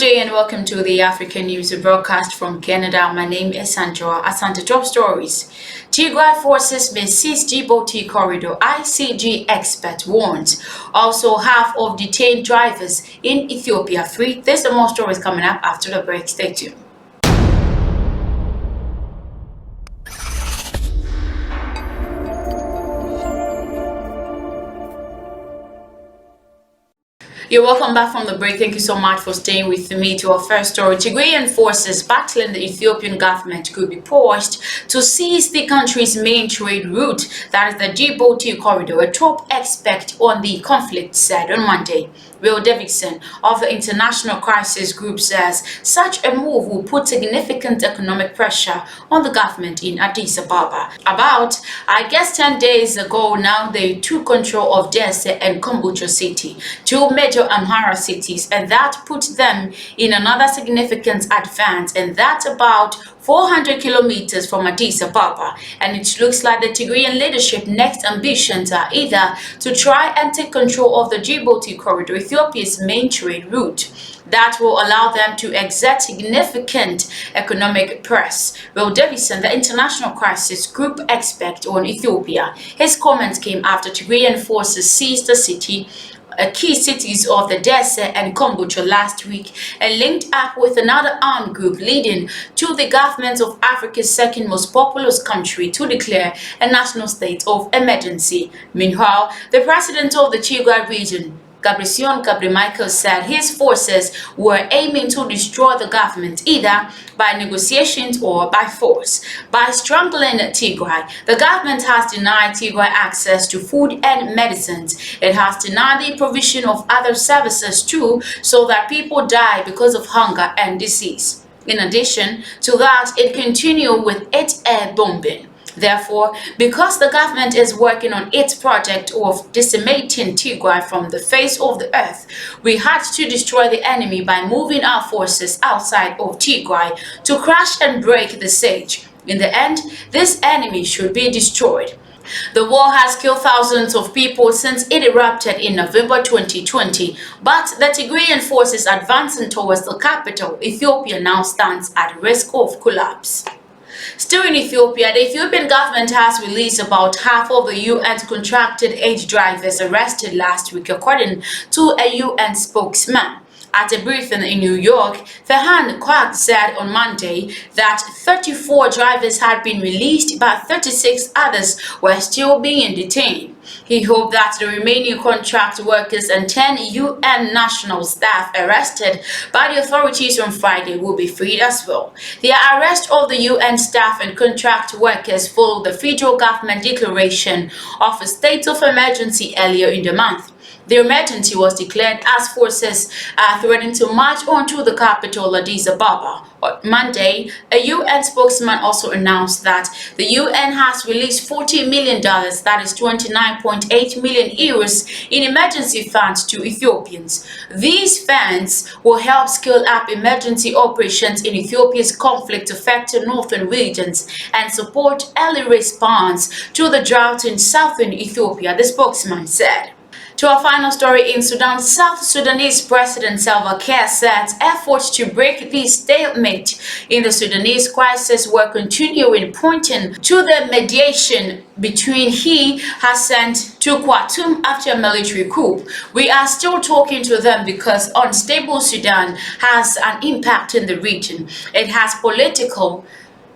day and welcome to the African News broadcast from Canada. My name is Sandra. Asante top stories. Tigray forces may seize Djibouti corridor. ICG expert warns. Also, half of detained drivers in Ethiopia free. There's more stories coming up after the break. Stay tuned. You're welcome back from the break. Thank you so much for staying with me to our first story. Tigrayan forces battling the Ethiopian government could be pushed to seize the country's main trade route, that is the Djibouti corridor, a top expert on the conflict said on Monday. Will Davidson of the International Crisis Group says such a move will put significant economic pressure on the government in Addis Ababa. About, 10 days ago now, they took control of Dese and Kombucha city, two major Amhara cities, and that put them in another significant advance, and that's about 400 kilometers from Addis Ababa. And it looks like the Tigrayan leadership next ambitions are either to try and take control of the Djibouti corridor, Ethiopia's main trade route, that will allow them to exert significant economic press. Will Davidson, the International Crisis Group expert on Ethiopia, his comments came after Tigrayan forces seized the city, key cities of the Dese and Kombucha last week, and linked up with another armed group, leading to the government of Africa's second most populous country to declare a national state of emergency. Meanwhile, the president of the Tigray region, Gabri Michael, said his forces were aiming to destroy the government either by negotiations or by force. By strangling Tigray, the government has denied Tigray access to food and medicines. It has denied the provision of other services too, so that people die because of hunger and disease. In addition to that, it continued with its air bombing. Therefore, because the government is working on its project of decimating Tigray from the face of the earth, we had to destroy the enemy by moving our forces outside of Tigray to crash and break the siege. In the end, this enemy should be destroyed. The war has killed thousands of people since it erupted in November 2020, but the Tigrayan forces advancing towards the capital, Ethiopia, now stands at risk of collapse. Still in Ethiopia, the Ethiopian government has released about half of the UN's contracted aid drivers arrested last week, according to a UN spokesman. At a briefing in New York, Ferhan Kwak said on Monday that 34 drivers had been released, but 36 others were still being detained. He hoped that the remaining contract workers and 10 UN national staff arrested by the authorities on Friday will be freed as well. The arrest of the UN staff and contract workers followed the federal government declaration of a state of emergency earlier in the month. The emergency was declared as forces threatened to march onto the capital, Addis Ababa. On Monday, a UN spokesman also announced that the UN has released $40 million, that is 29.8 million euros, in emergency funds to Ethiopians. These funds will help scale up emergency operations in Ethiopia's conflict-affected northern regions and support early response to the drought in southern Ethiopia, the spokesman said. To our final story in Sudan, South Sudanese President Salva Kiir said efforts to break the stalemate in the Sudanese crisis were continuing, pointing to the mediation between he has sent to Khartoum after a military coup. We are still talking to them because unstable Sudan has an impact in the region. It has political,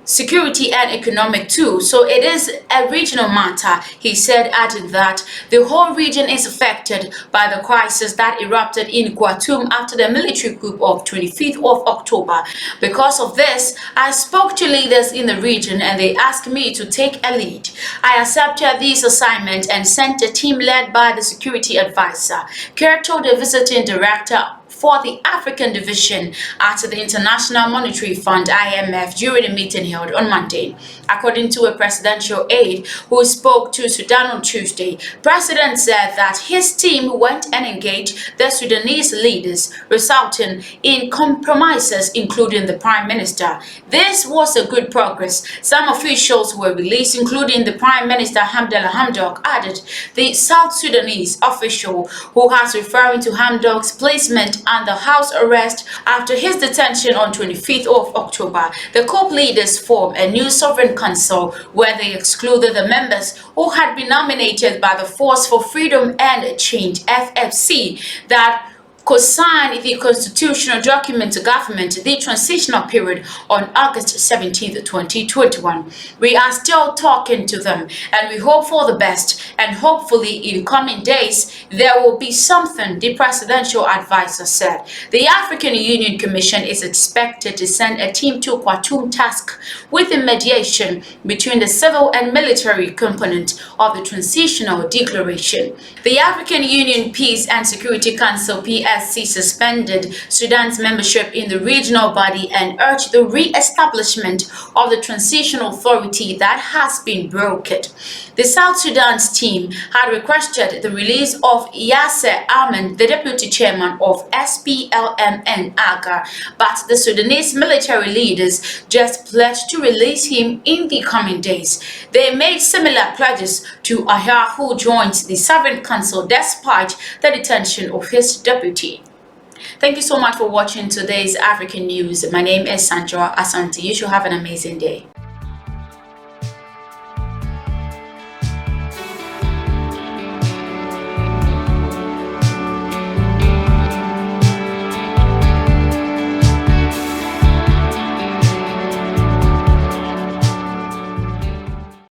security and economic too, so it is a regional matter, he said, adding that the whole region is affected by the crisis that erupted in Khartoum after the military coup of 25th of October. Because of this, I spoke to leaders in the region and they asked me to take a lead. I accepted this assignment and sent a team led by the security advisor, Kiir told the visiting director for the African division at the International Monetary Fund (IMF) during a meeting held on Monday. According to a presidential aide who spoke to Sudan on Tuesday, President said that his team went and engaged the Sudanese leaders, resulting in compromises, including the Prime Minister. This was a good progress. Some officials were released, including the Prime Minister Hamdallah Hamdok, added the South Sudanese official, who has referring to Hamdok's placement under house arrest after his detention on 25th of October. The COP leaders formed a new sovereign council where they excluded the members who had been nominated by the Force for Freedom and Change (FFC) that could sign the constitutional document to government the transitional period on August 17, 2021. We are still talking to them and we hope for the best, and hopefully in coming days there will be something, the presidential advisor said. The African Union Commission is expected to send a team to Khartoum task with the mediation between the civil and military component of the transitional declaration. The African Union Peace and Security Council (PSC) suspended Sudan's membership in the regional body and urged the re-establishment of the transitional authority that has been broken. The South Sudan's team had requested the release of Yasser Ahmed, the deputy chairman of SPLM-N-AGA, but the Sudanese military leaders just pledged to release him in the coming days. They made similar pledges to Ahia, who joins the Sovereign Council despite the detention of his deputy. Thank you so much for watching today's African news. My name is Sandra Asante. You should have an amazing day.